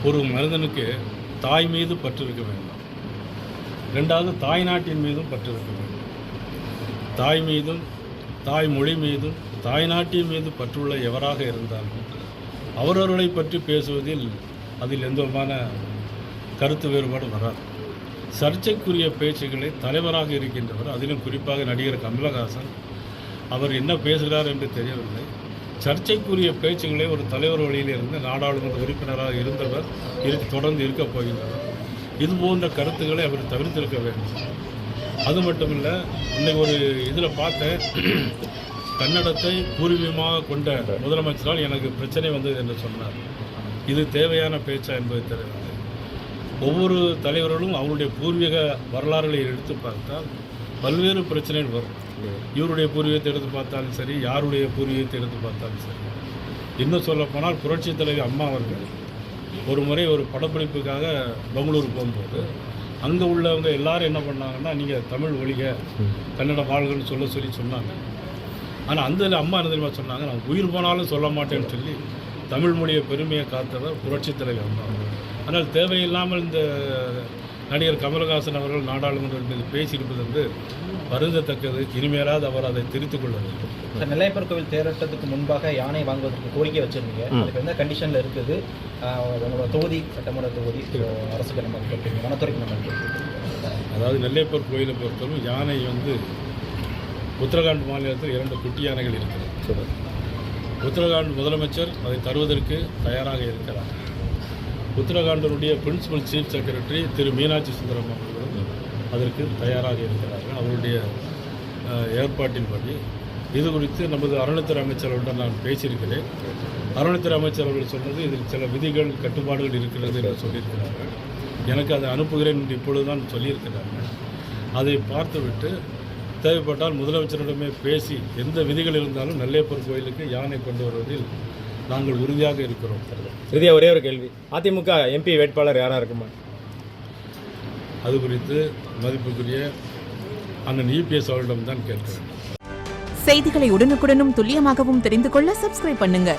ஒரு மனிதனுக்கு தாய் மீது பற்று இருக்க வேண்டும். ரெண்டாவது தாய்நாட்டின் மீதும் பற்று இருக்க வேண்டும். தாய் மீதும் தாய்மொழி மீதும் தாய்நாட்டின் மீது பற்றுள்ள எவராக இருந்தாலும் அவரவர்களை பற்றி பேசுவதில் அதில் எந்த விதமான கருத்து வேறுபாடு வராது. சர்ச்சைக்குரிய பேச்சுக்களை தலைவராக இருக்கின்றவர், அதிலும் குறிப்பாக நடிகர் கமலஹாசன், அவர் என்ன பேசுகிறார் என்று தெரியவில்லை. சர்ச்சைக்குரிய பேச்சுக்களை ஒரு தலைவர் வழியில் இருந்து நாடாளுமன்ற உறுப்பினராக இருந்தவர் தொடர்ந்து இருக்கப் போகின்றனர். இது போன்ற கருத்துக்களை அவர் தவிர்த்திருக்க வேண்டும். அது மட்டுமில்லை, இன்னைக்கு ஒரு இதில் பார்த்தேன், கன்னடத்தை பூர்வீகமாக கொண்ட முதலமைச்சரால் எனக்கு பிரச்சனை வந்தது என்று சொன்னார். இது தேவையான பேச்சா என்பது தெரியவில்லை. ஒவ்வொரு தலைவர்களும் அவருடைய பூர்வீக வரலாறுகளை எடுத்து பார்த்தால் பல்வேறு பிரச்சனைகள் வரும். இவருடைய பூர்வீகத்தை எடுத்து பார்த்தாலும் சரி, யாருடைய பூர்வீகத்தை எடுத்து பார்த்தாலும் சரி. இன்னும் சொல்லப்போனால் புரட்சித் தலைவி அம்மா அவர்கள் ஒரு முறை ஒரு படப்பிடிப்புக்காக பெங்களூர் போகும்போது அங்கே உள்ளவங்க எல்லாரும் என்ன பண்ணாங்கன்னா, நீங்கள் தமிழ் ஒழிக கன்னட வாழ்கன்னு சொல்லி சொன்னாங்க. ஆனால் அந்த அம்மா என்ன தெரியுமா சொன்னாங்க, நான் உயிர் போனாலும் சொல்ல மாட்டேன்னு சொல்லி தமிழ் மொழியை பெருமையை காத்தவர் புரட்சித் தலைவி அம்மா. ஆனால் தேவையில்லாமல் இந்த நடிகர் கமலஹாசன் அவர்கள் நாடாளுமன்றம் மீது பேசியிருப்பது வந்து வருந்தத்தக்கது. இனிமேலாவது அவர் அதை திருத்திக் கொள்ள வேண்டும். நெல்லையப்பர் கோவில் தேரோட்டத்துக்கு முன்பாக யானை வாங்குவதற்கு கோரிக்கை வச்சிருந்தீங்க. அதுக்கு எந்த கண்டிஷனில் இருக்குது? உங்களோட தொகுதி, சட்டமன்ற தொகுதி, அரசுக்கு நம்ம கேட்பீங்க, வனத்துறைக்கு நம்ம கேட்பீங்க. அதாவது நெல்லையப்பர் கோயிலை பொறுத்தவரை யானை வந்து உத்தரகாண்ட் மாநிலத்தில் 2 குட்டி யானைகள் இருக்கிறது. உத்தரகாண்ட் முதலமைச்சர் அதை தருவதற்கு தயாராக இருக்கிறார். உத்தரகாண்டினுடைய பிரின்சிபல் சீஃப் செக்ரட்டரி திரு மீனாட்சி சுந்தரம் அவர்களும் அதற்கு தயாராக இருக்கிறார்கள். அவருடைய ஏற்பாட்டின்படி இது குறித்து நமது அறநிலைத்துறை அமைச்சர்களுடன் நான் பேசியிருக்கிறேன். அறநிலைத்துறை அமைச்சர் அவர்கள் சொன்னது, இதில் சில விதிகள் கட்டுப்பாடுகள் இருக்கிறது என்று சொல்லியிருக்கிறார்கள். எனக்கு அதை அனுப்புகிறேன் என்று இப்பொழுதுதான் சொல்லியிருக்கிறார்கள். அதை பார்த்துவிட்டு தேவைப்பட்டால் முதலமைச்சரிடமே பேசி எந்த விதிகள் இருந்தாலும் நெல்லையப்பர் கோயிலுக்கு யானை கொண்டு வருவதில் நாங்கள் உறுதியாக இருக்கிறோம். இறுதியாக ஒரே ஒரு கேள்வி, அதிமுக எம்பி வேட்பாளர் யாராக இருக்குமா? அது குறித்து மதிப்புக்குரிய அண்ணன் EPS அவர்களிடம் தான் கேட்கிறேன். செய்திகளை உடனுக்குடனும் துல்லியமாகவும் தெரிந்து கொள்ள சப்ஸ்கிரைப் பண்ணுங்க.